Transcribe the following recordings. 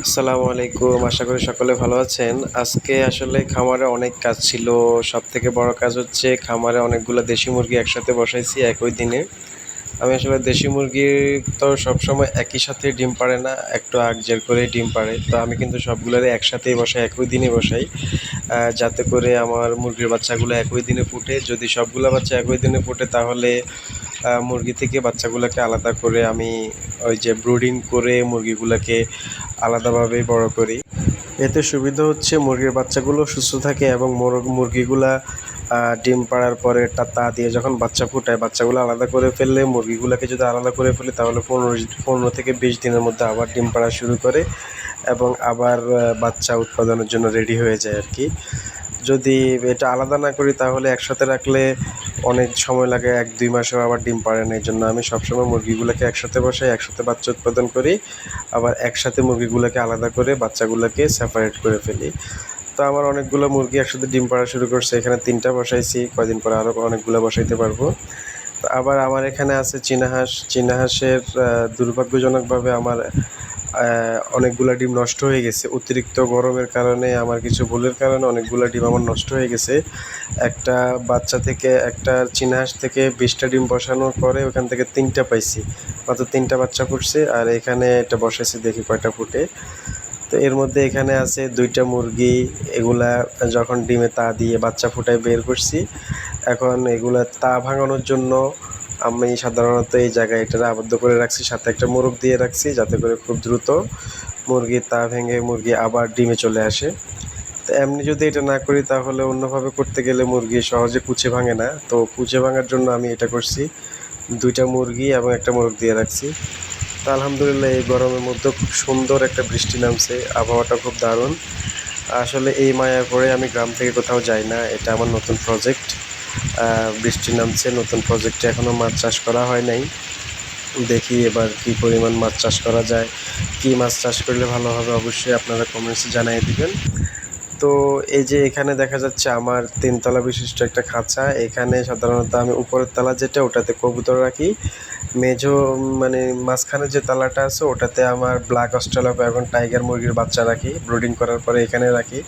আসসালামু আলাইকুম। আশা করি সকলে ভালো আছেন। আজকে আসলে খামারে অনেক কাজ ছিল। সবথেকে বড় কাজ হচ্ছে খামারে অনেকগুলো দেশি মুরগি একসাথে বসাইছি একই দিনে। আমি আসলে দেশি মুরগি তো সবসময় একই সাথে ডিম পাড়ে না, একটু আগ-জের করেই ডিম পাড়ে। তো আমি কিন্তু সবগুলোরই একসাথেই বসাই, একই দিনে বসাই। যাতে করে আমার মুরগির বাচ্চাগুলো একই দিনে ফুটে। যদি সবগুলা বাচ্চা একই দিনে ফুটে তাহলে মুরগি থেকে বাচ্চাগুলোকে আলাদা করে আমি ওই যে ব্রুডিং করে মুরগিগুলোকে আলাদাভাবে বড় করি। এতে সুবিধা হচ্ছে মুরগির বাচ্চাগুলো সুস্থ থাকে এবং মুরগিগুলা ডিম পাড়ার পরে তা দিয়ে যখন বাচ্চা ফুটায় বাচ্চাগুলো আলাদা করে ফেললে মুরগিগুলোকে যদি আলাদা করে ফেলি তাহলে 15 থেকে 20 দিনের মধ্যে আবার ডিম পাড়া শুরু করে এবং আবার বাচ্চা উৎপাদনের জন্য রেডি হয়ে যায় আর কি। যদি এটা আলাদা না করি তাহলে একসাথে রাখলে অনেক সময় লাগে, 1-2 মাসেও আবার ডিম পাড়ে না। এই জন্য আমি সবসময় মুরগিগুলোকে একসাথে বসাই, একসাথে বাচ্চা উৎপাদন করি, আবার একসাথে মুরগিগুলোকে আলাদা করে বাচ্চাগুলোকে সেপারেট করে ফেলি। তো আমার অনেকগুলো মুরগি একসাথে ডিম পাড়া শুরু করছে। এখানে 3টা বসাইছি, কয়দিন পরে আরও অনেকগুলো বসাইতে পারবো। তো আবার আমার এখানে আছে চীনা হাঁস। চীনা হাঁসের দুর্ভাগ্যজনকভাবে আমার অনেকগুলা ডিম নষ্ট হয়ে গেছে। অতিরিক্ত গরমের কারণে আমার কিছু ভুলের কারণে অনেকগুলা ডিম আমার নষ্ট হয়ে গেছে। একটা বাচ্চা থেকে একটা চীনা হাঁস থেকে 20টা ডিম বসানোর পরে ওখান থেকে 3টা পাইছি। মাত্র 3টা বাচ্চা ফুটছে আর এখানে এটা বসাইছি, দেখি কয়টা ফুটে। তো এর মধ্যে এখানে আছে 2টা মুরগি। এগুলা যখন ডিমে তা দিয়ে বাচ্চা ফুটায় বের করছি। এখন এগুলা তা ভাঙানোর জন্য আমি সাধারণত এই জায়গায় এটারে আবদ্ধ করে রাখছি, সাথে একটা মোরগ দিয়ে রাখছি যাতে করে খুব দ্রুত মুরগির তা ভেঙে মুরগি আবার ডিমে চলে আসে। তো এমনি যদি এটা না করি তাহলে অন্যভাবে করতে গেলে মুরগি সহজে কুঁচে ভাঙে না। তো কুঁচে ভাঙার জন্য আমি এটা করছি, 2টা মুরগি এবং একটা মোরগ দিয়ে রাখছি। তো আলহামদুলিল্লাহ এই গরমের মধ্যেও খুব সুন্দর একটা বৃষ্টি নামছে, আবহাওয়াটা খুব দারুণ। আসলে এই মায়ার পরে আমি গ্রাম থেকে কোথাও যাই না, এটা আমার নতুন প্রজেক্ট। বৃষ্টি নামছে, নতুন প্রজেক্টে এখনও মাছ চাষ করা হয় নাই। দেখি এবার কী পরিমাণ মাছ চাষ করা যায়, কী মাছ চাষ করলে ভালো হবে অবশ্যই আপনারা কমেন্টসে জানিয়ে দিবেন। তো এই যে এখানে দেখা যাচ্ছে আমার 3 তলা বিশিষ্ট একটা খাঁচা। এখানে সাধারণত আমি উপরের তলা যেটা ওটাতে কবুতর রাখি, মেঝো মানে মাঝখানে যে তলাটা আছে ওটাতে আমার ব্ল্যাক অস্ট্রেলিয়া এবং টাইগার মুরগির বাচ্চা রাখি, ব্রুডিং করার পরে এখানে রাখি।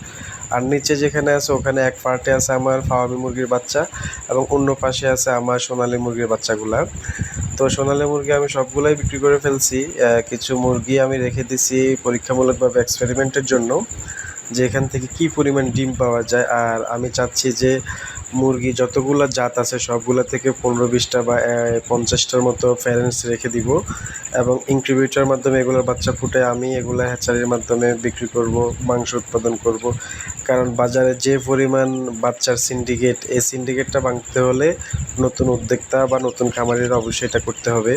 আর নিচে যেখানে আছে ওখানে এক পার্টে আছে আমার ফাওয়ামি মুরগির বাচ্চা এবং অন্য পাশে আছে আমার সোনালী মুরগির বাচ্চাগুলা। তো সোনালী মুরগি আমি সবগুলাই বিক্রি করে ফেলছি। কিছু মুরগি আমি রেখে দিছি পরীক্ষামূলকভাবে এক্সপেরিমেন্টের জন্য, যে এখান থেকে কী পরিমাণ ডিম পাওয়া যায়। আর আমি চাচ্ছি যে মুরগি যতগুলো জাত আছে সবগুলো থেকে 15-20টা বা 50টার মতো প্যারেন্টস রেখে দিব এবং ইনকিউবেটরের মাধ্যমে এগুলোর বাচ্চা ফুটে আমি এগুলো হ্যাচারির মাধ্যমে বিক্রি করব, মাংস উৎপাদন করব। কারণ বাজারে যে পরিমাণ বাচ্চার সিন্ডিকেট, এই সিন্ডিকেটটা ভাঙতে হলে নতুন উদ্যোক্তা বা নতুন খামারিরা অবশ্যই এটা করতে হবে।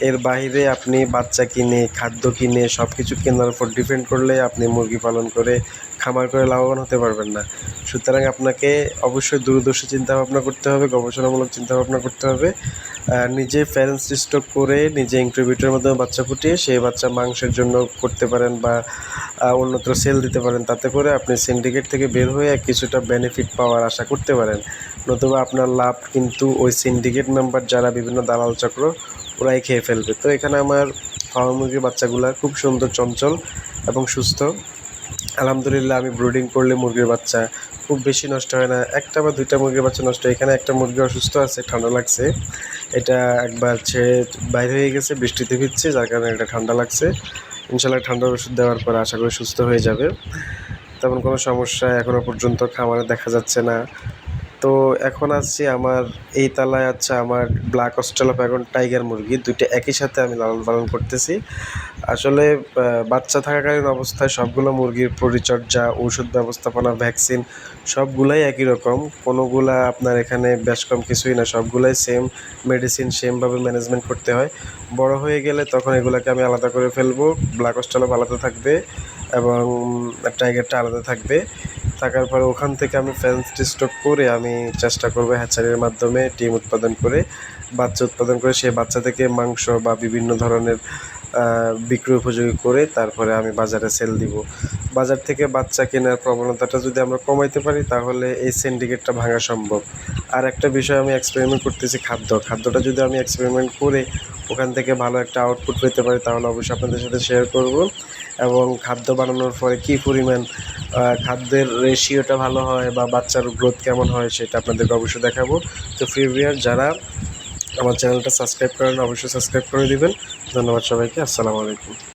এর বাইরে আপনি বাচ্চা কিনে, খাদ্য কিনে সব কিছু কেনার উপর ডিপেন্ড করলে আপনি মুরগি পালন করে খামার করে লাভবান হতে পারবেন না। সুতরাং আপনাকে অবশ্যই দূরদর্শী চিন্তাভাবনা করতে হবে, গবেষণামূলক চিন্তাভাবনা করতে হবে। নিজে প্যারেন্টস স্টক করে নিজে ইনকিউবেটরের মাধ্যমে বাচ্চা ফুটিয়ে সেই বাচ্চা মাংসের জন্য করতে পারেন বা অন্যত্র সেল দিতে পারেন। তাতে করে আপনি সিন্ডিকেট থেকে বের হয়ে কিছুটা বেনিফিট পাওয়ার আশা করতে পারেন। নতুবা আপনার লাভ কিন্তু ওই সিন্ডিকেট মেম্বার যারা বিভিন্ন দালাল চক্র ওরাই খেয়ে ফেলবে। তো এখানে আমার ফার্ম মুরগির বাচ্চাগুলা খুব সুন্দর, চঞ্চল এবং সুস্থ। আলহামদুলিল্লাহ আমি ব্রুডিং করলে মুরগির বাচ্চা খুব বেশি নষ্ট হয় না, 1টা বা 2টা মুরগির বাচ্চা নষ্ট হয়। এখানে একটা মুরগি অসুস্থ আছে, ঠান্ডা লাগছে, এটা একবার ছেড়ে বাইরে হয়ে গেছে, বৃষ্টিতে ভিজছে যার কারণে এটা ঠান্ডা লাগছে। ইনশাল্লাহ ঠান্ডার ওষুধ দেওয়ার পর আশা করি সুস্থ হয়ে যাবে। তেমন কোনো সমস্যা এখনও পর্যন্ত খামারে দেখা যাচ্ছে না। তো এখন আসছি আমার এই তলায় আছে আমার ব্ল্যাক অস্ট্রেলিয়া এবং টাইগার মুরগি, 2টা একই সাথে আমি লালন পালন করতেছি। আসলে বাচ্চা থাকাকালীন অবস্থায় সবগুলো মুরগির পরিচর্যা, ঔষধ ব্যবস্থাপনা, ভ্যাকসিন সবগুলাই একই রকম। কোনোগুলা আপনার এখানে বেশ কম কিছুই না, সবগুলাই সেম মেডিসিন, সেমভাবে ম্যানেজমেন্ট করতে হয়। বড় হয়ে গেলে তখন এগুলোকে আমি আলাদা করে ফেলবো, ব্ল্যাক অস্ট্রেলিয়া আলাদা থাকবে এবং টাইগারটা আলাদা থাকবে। থাকার পরে ওখান থেকে আমি ফেন্সড স্টক করে আমি চেষ্টা করবো হ্যাচারির মাধ্যমে ডিম উৎপাদন করে, বাচ্চা উৎপাদন করে সেই বাচ্চা থেকে মাংস বা বিভিন্ন ধরনের বিক্রি উপযোগী করে তারপরে আমি বাজারে সেল দিব। বাজার থেকে বাচ্চা কেনার প্রবণতাটা যদি আমরা কমাইতে পারি তাহলে এই সিন্ডিকেটটা ভাঙা সম্ভব। আর একটা বিষয় আমি এক্সপেরিমেন্ট করতেছি, খাদ্যটা যদি আমি এক্সপেরিমেন্ট করে ওখান থেকে ভালো একটা আউটপুট পেতে পারি তাহলে অবশ্যই আপনাদের সাথে শেয়ার করব। এবং খাদ্য বানানোর পরে কী পরিমাণ খাদ্যের রেশিওটা ভালো হয় বা বাচ্চার গ্রোথ কেমন হয় সেটা আপনাদেরকে অবশ্যই দেখাবো। তো প্রিয় ভিউয়ার, যারা আমার চ্যানেলটা সাবস্ক্রাইব করেন অবশ্যই সাবস্ক্রাইব করে দিবেন। ধন্যবাদ সবাইকে। আসসালামু আলাইকুম।